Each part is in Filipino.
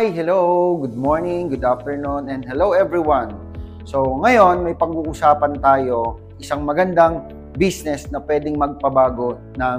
Hi, hello, good morning, good afternoon, and hello everyone. So ngayon may pag-uusapan tayo isang magandang business na pwedeng magpabago ng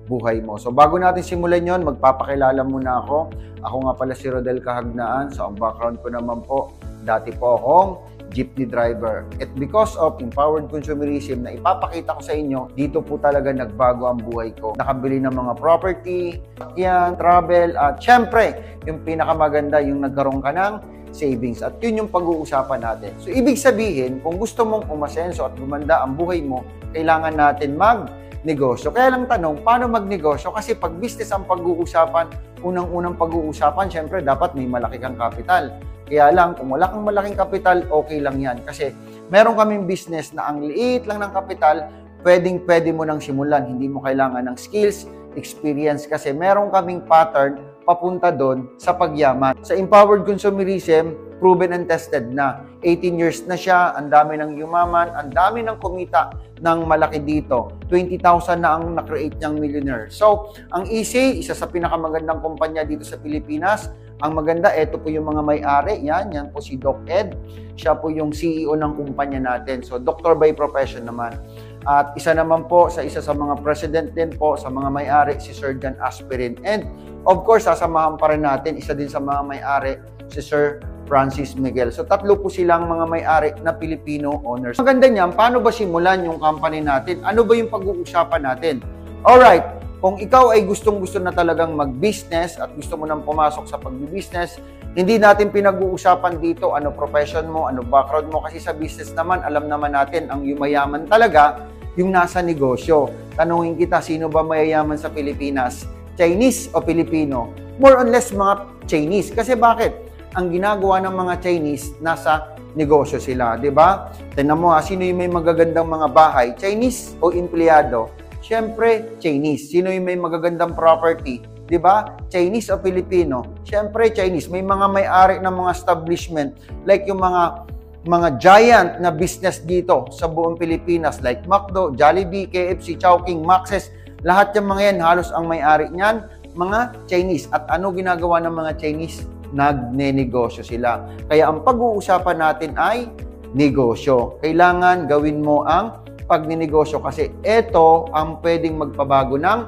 buhay mo. So bago natin simulan yon, magpapakilala muna ako. Ako nga pala si Rodel Kahagnaan. So ang background ko naman po, dati po akong jeepney driver. At because of empowered consumerism na ipapakita ko sa inyo, dito po talaga nagbago ang buhay ko. Nakabili ng mga property, travel, at syempre, yung pinakamaganda, yung nagkaroon ka ng savings. At yun yung pag-uusapan natin. So, ibig sabihin, kung gusto mong umasenso at gumanda ang buhay mo, kailangan natin magnegosyo. Kaya lang tanong, paano magnegosyo? Kasi pag business ang pag-uusapan, unang-unang pag-uusapan, syempre, dapat may malaki kang capital. Kaya lang, kung wala kang malaking kapital, okay lang yan. Kasi meron kaming business na ang liit lang ng kapital, pwede mo nang simulan. Hindi mo kailangan ng skills, experience, kasi meron kaming pattern papunta doon sa pagyaman. Sa empowered consumerism, proven and tested na. 18 years na siya, ang dami ng yumaman, ang dami ng kumita ng malaki dito. 20,000 na ang na-create niyang millionaire. So, ang easy, isa sa pinakamagandang kumpanya dito sa Pilipinas. Ang maganda, eto po yung mga may-ari. Yan po si Doc Ed. Siya po yung CEO ng kumpanya natin. So, doctor by profession naman. At isa naman po sa isa sa mga president din po sa mga may-ari, si Sir John Aspirin. And of course, sasamahan pa rin natin, isa din sa mga may-ari, si Sir Francis Miguel. So, tatlo po silang mga may-ari na Filipino owners. Maganda niyan, paano ba simulan yung company natin? Ano ba yung pag-uusapan natin? Alright, kung ikaw ay gustong-gusto na talagang mag-business at gusto mo nang pumasok sa pag-business, hindi natin pinag-uusapan dito ano profession mo, ano background mo, kasi sa business naman, alam naman natin, ang yumayaman talaga, yung nasa negosyo. Tanungin kita, sino ba mayayaman sa Pilipinas? Chinese o Filipino? More or less mga Chinese. Kasi bakit? Ang ginagawa ng mga Chinese, nasa negosyo sila, di ba? Tingnan mo sino yung may magagandang mga bahay? Chinese o empleyado? Siyempre, Chinese. Sino yung may magagandang property? Di ba? Chinese o Filipino? Siyempre, Chinese. May mga may-ari ng mga establishment, like yung mga giant na business dito sa buong Pilipinas, like McDo, Jollibee, KFC, Chowking, Max's, lahat yung mga yan, halos ang may-ari niyan, mga Chinese. At ano ginagawa ng mga Chinese? Nagnenegosyo sila. Kaya ang pag-uusapan natin ay negosyo. Kailangan gawin mo ang pagnenegosyo kasi ito ang pwedeng magpabago ng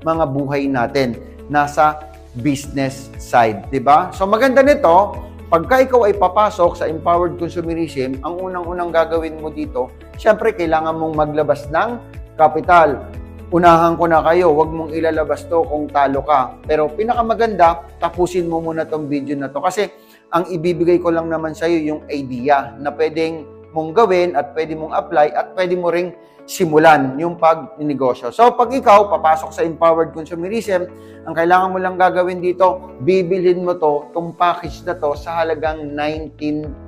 mga buhay natin nasa business side, di ba? So maganda nito, pagka ikaw ay papasok sa empowered consumerism, ang unang-unang gagawin mo dito, syempre kailangan mong maglabas ng capital. Unahan ko na kayo, huwag mong ilalabas to kung talo ka. Pero pinakamaganda, tapusin mo muna tong video na to. Kasi ang ibibigay ko lang naman sa'yo yung idea na pwedeng mong gawin at pwede mong apply at pwede mo ring simulan yung pag-negosyo. So pag ikaw papasok sa empowered consumerism, ang kailangan mo lang gagawin dito, bibilhin mo itong package na to sa halagang 19,000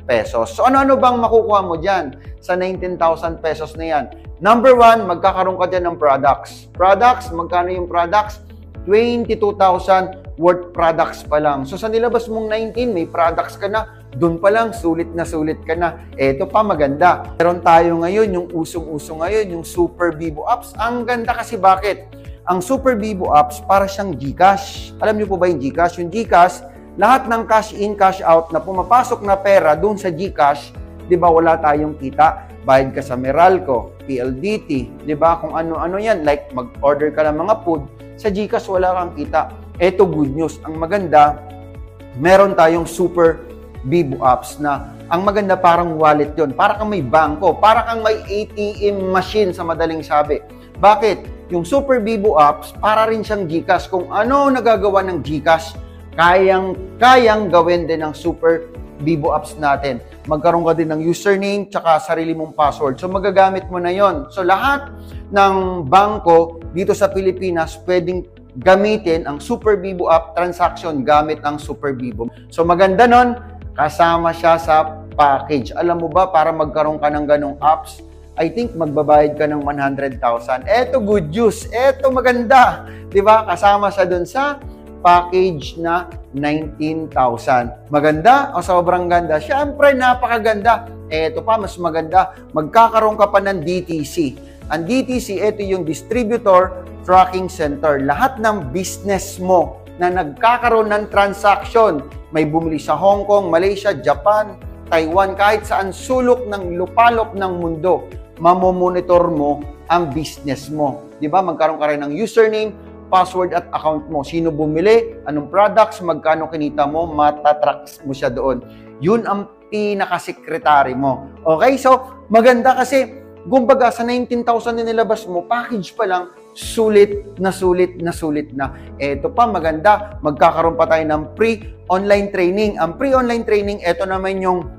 pesos. So ano-ano bang makukuha mo dyan sa 19,000 pesos na yan? Number one, magkakaroon ka dyan ng products. Products, magkano yung products? 22,000 worth products pa lang. So sa nilabas mong 19, may products ka na, doon pa lang, sulit ka na. Eto pa, maganda. Meron tayo ngayon, yung usong-uso ngayon, yung Super Bibo Apps. Ang ganda kasi bakit? Ang Super Bibo Apps, para siyang GCash. Alam niyo po ba yung GCash? Yung GCash, lahat ng cash in, cash out na pumapasok na pera doon sa GCash, di ba wala tayong kita? Bayad ka sa Meralco, PLDT, di ba? Kung ano-ano yan, like mag-order ka ng mga food, sa GCash wala kang kita. Eto good news. Ang maganda, meron tayong Super Bibo Apps na ang maganda parang wallet yon. Para kang may bangko, para kang may ATM machine sa madaling sabi. Bakit? Yung Super Bibo Apps, para rin siyang GCash. Kung ano nagagawa ng GCash, kayang gawin din ng Super Bibo Apps natin. Magkaroon ka din ng username tsaka sarili mong password. So magagamit mo na yon. So lahat ng bangko dito sa Pilipinas pwedeng gamitin ang Super Bibo App transaction gamit ang Super Bibo. So maganda nun, kasama siya sa package. Alam mo ba, para magkaroon ka ng ganong apps, I think magbabayad ka ng 100,000. Eto good news. Eto maganda. Diba? Kasama siya dun sa package na 19,000. Maganda o sobrang ganda? Siyempre, napakaganda. Eto pa, mas maganda. Magkakaroon ka pa ng DTC. Ang DTC, ito yung Distributor Tracking Center. Lahat ng business mo na nagkakaroon ng transaction. May bumili sa Hong Kong, Malaysia, Japan, Taiwan, kahit saan sulok ng lupalop ng mundo, mamomonitor mo ang business mo. Di ba? Magkaroon ka rin ng username, password at account mo. Sino bumili, anong products, magkano kinita mo, matatracks mo siya doon. Yun ang pinaka-secretary mo. Okay? So, maganda kasi, kumbaga, sa 19,000 na nilabas mo, package pa lang, sulit na sulit na sulit na. Ito pa, maganda, magkakaroon pa tayo ng pre-online training. Ang pre-online training, ito naman yung,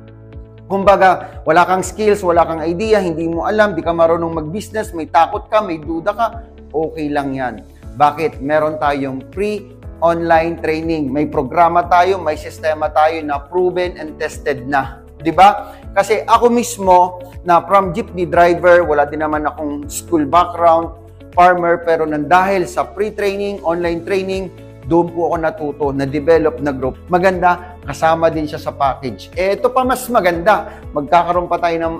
kumbaga, wala kang skills, wala kang idea, hindi mo alam, di ka marunong mag-business, may takot ka, may duda ka, okay lang yan. Bakit? Meron tayong pre-online training. May programa tayo, may sistema tayo na proven and tested na. Di ba? Kasi ako mismo, na from jeepney driver, wala din naman akong school background, farmer, pero dahil sa pre-training, online training, doon po ako natuto, na-develop na group. Maganda, kasama din siya sa package. Ito pa mas maganda, magkakaroon pa tayo ng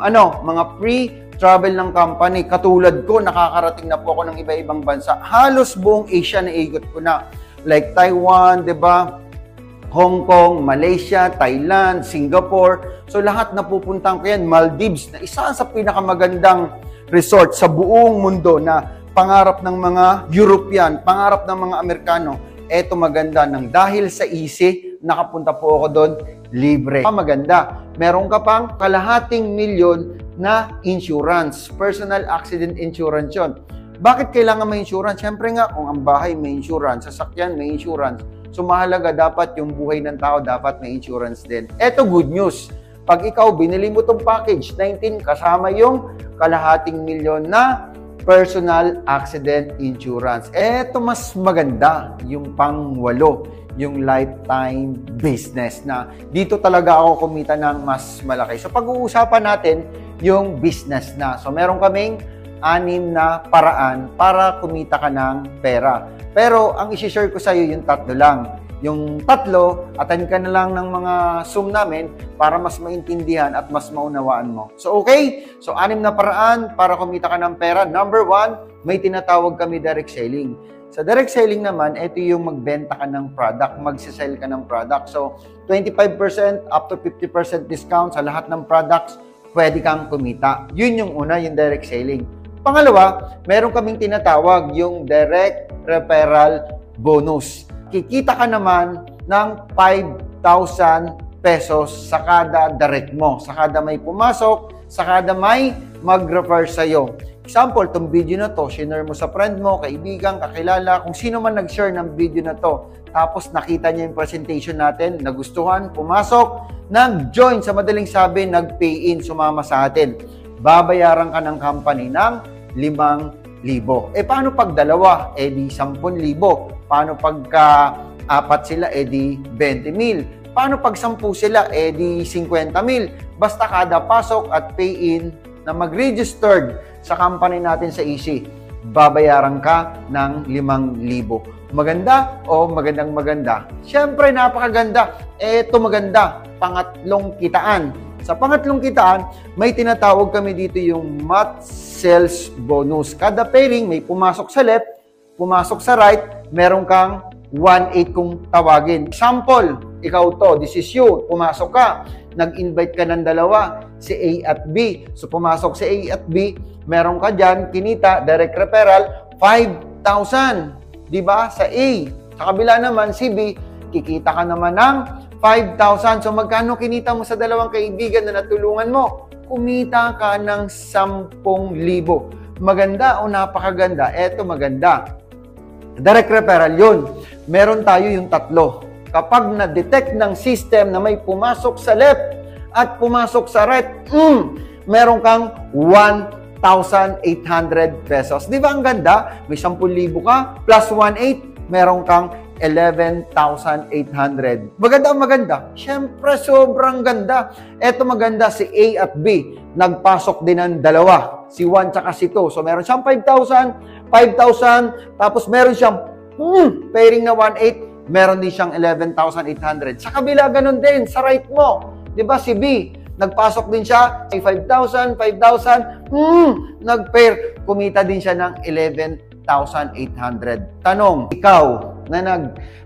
mga pre-travel ng company. Katulad ko, nakakarating na po ako ng iba-ibang bansa. Halos buong Asia na igot ko na. Like Taiwan, di ba? Hong Kong, Malaysia, Thailand, Singapore. So lahat na pupuntahan ko yan. Maldives, na isa sa pinakamagandang resort sa buong mundo na pangarap ng mga European, pangarap ng mga Amerikano. Eto maganda nang dahil sa easy, nakapunta po ako doon, libre. Maganda, meron ka pang kalahating milyon na insurance, personal accident insurance yun. Bakit kailangan may insurance? Siyempre nga, kung ang bahay may insurance, sasakyan may insurance, so mahalaga dapat yung buhay ng tao, dapat may insurance din. Eto good news, pag ikaw binili mo itong package 19, kasama yung kalahating milyon na personal accident insurance. Eto mas maganda, yung pang-8, yung lifetime business na dito talaga ako kumita ng mas malaki. So pag-uusapan natin yung business na. So meron kaming 6 na paraan para kumita ka ng pera. Pero ang isi-share ko sa iyo yung 3 lang. Yung 3, attend ka na lang ng mga Zoom namin para mas maintindihan at mas maunawaan mo. So, okay? So, 6 na paraan para kumita ka ng pera. Number 1, may tinatawag kami direct selling. Sa direct selling naman, ito yung magbenta ka ng product, magsisell ka ng product. So, 25% up to 50% discount sa lahat ng products, pwede kang kumita. Yun yung una, yung direct selling. Pangalawa, meron kaming tinatawag yung direct referral bonus. Kikita ka naman ng 5,000 pesos sa kada direct mo, sa kada may pumasok, sa kada may mag-refer sa'yo. Example, itong video na to, share mo sa friend mo, kaibigan, kakilala, kung sino man nag-share ng video na to, tapos nakita niya yung presentation natin, nagustuhan, pumasok, nag-join, sa madaling sabi, nag-pay in, sumama sa atin. Babayaran ka ng company ng 5,000. Paano pag 2? Di 10,000. Paano pagka 4 sila? Di 20,000. Paano pag 10 sila? Di 50,000. Basta kada pasok at pay-in na mag-registered sa company natin sa Easy, babayaran ka ng 5,000. Maganda o magandang-maganda? Siyempre, napakaganda. Ito maganda. Pangatlong kitaan. Sa pangatlong kitaan, may tinatawag kami dito yung month sales bonus. Kada pairing, may pumasok sa left, pumasok sa right, meron kang 1,800 kung tawagin. Example, ikaw to, this is you, pumasok ka, nag-invite ka ng 2, si A at B. So, pumasok si A at B, meron ka dyan, kinita, direct referral, 5,000. Diba? Sa A. Sa kabila naman, si B, kikita ka naman ng 5,000. So, magkano kinita mo sa 2 kaibigan na natulungan mo? Kumita ka ng 10,000. Maganda o napakaganda? Eto maganda. Direct referral yun. Meron tayo yung 3. Kapag na-detect ng system na may pumasok sa left at pumasok sa right, meron kang 1,800 pesos. Di ba ang ganda? May 10,000 ka, plus 1,800, meron kang 11,800. Maganda. Siyempre, sobrang ganda. Eto maganda, si A at B. Nagpasok din ng 2. Si 1 tsaka si 2. So, meron siyang 5,000, tapos meron siyang pairing na 1,800, meron din siyang 11,800. Sa kabila, ganun din. Sa right mo. Diba, si B, nagpasok din siya, 5,000, nag-pair, kumita din siya ng 11,000. 8,800. Tanong, ikaw na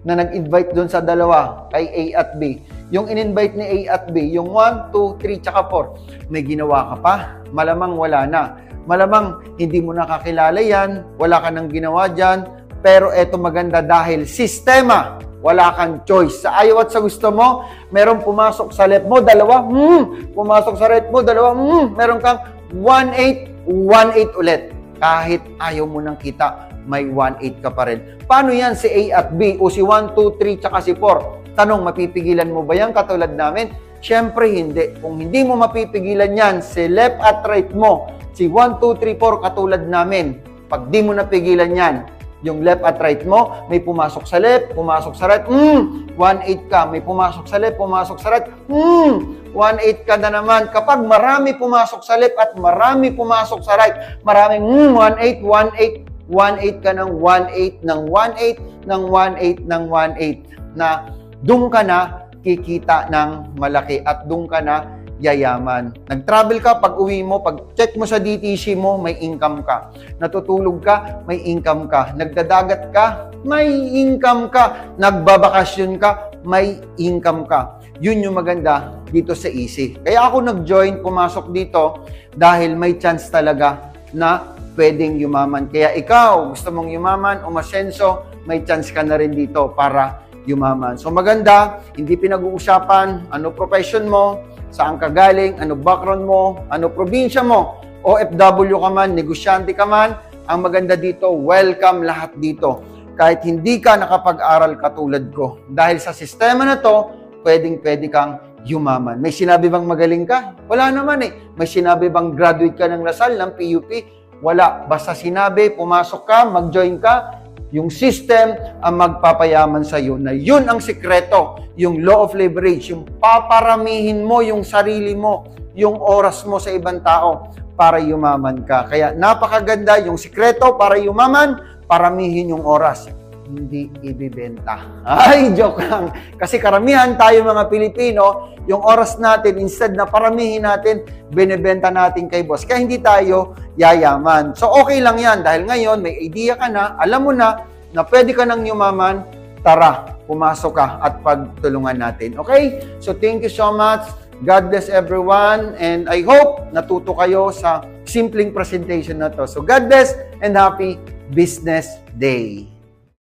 nag-invite doon sa dalawa, kay A at B, yung in-invite ni A at B, yung 1, 2, 3, tsaka 4, may ginawa ka pa? Malamang wala na. Malamang hindi mo nakakilala yan, wala ka nang ginawa dyan, pero eto maganda dahil sistema. Wala kang choice. Sa ayaw at sa gusto mo, meron pumasok sa left mo, dalawa, pumasok sa right mo, dalawa, meron kang 1-8, 1-8 ulit. Kahit ayaw mo nang kita, may 1-8 ka pa rin. Paano yan si A at B o si 1, 2, 3, tsaka si 4? Tanong, mapipigilan mo ba yan katulad namin? Siyempre hindi. Kung hindi mo mapipigilan yan, si left at right mo, si 1, 2, 3, 4 katulad namin, pag di mo napigilan yan, yung left at right mo, may pumasok sa left, pumasok sa right, 1-8 ka. May pumasok sa left, pumasok sa right, 1-8 ka na naman. Kapag marami pumasok sa left at marami pumasok sa right, maraming 1-8, 1-8, 1-8 ka ng 1-8, ng 1-8, ng 1-8, ng 1-8, na doon ka na kikita ng malaki at doon ka na yayaman. Nag-travel ka, pag uwi mo, pag check mo sa DTC mo, may income ka. Natutulog ka, may income ka. Nagdadagat ka, may income ka. Nagbabakasyon ka, may income ka. Yun yung maganda dito sa Easy. Kaya ako nag-join, pumasok dito dahil may chance talaga na pwedeng yumaman. Kaya ikaw, gusto mong yumaman, umasenso, may chance ka na rin dito para yumaman. So maganda, hindi pinag-uusapan, ano profession mo, saan ka galing, ano background mo, ano probinsya mo, OFW ka man, negosyante ka man, ang maganda dito, welcome lahat dito. Kahit hindi ka nakapag-aral katulad ko. Dahil sa sistema na to, pwedeng-pwede kang yumaman. May sinabi bang magaling ka? Wala naman eh. May sinabi bang graduate ka ng Lasal, ng PUP? Wala. Basta sinabi, pumasok ka, mag-join ka, yung system ang magpapayaman sa iyo na yun ang sikreto, yung law of leverage, yung paparamihin mo yung sarili mo, yung oras mo sa ibang tao para yumaman ka. Kaya napakaganda yung sikreto para yumaman, paramihin yung oras, hindi ibibenta. Ay, joke lang. Kasi karamihan tayo mga Pilipino, yung oras natin, instead na paramihin natin, binibenta natin kay boss. Kaya hindi tayo yayaman. So, okay lang yan. Dahil ngayon, may idea ka na, alam mo na pwede ka nang yumaman, tara, pumasok ka at pagtulungan natin. Okay? So, thank you so much. God bless everyone. And I hope natuto kayo sa simpleng presentation na to. So, God bless and happy Business Day.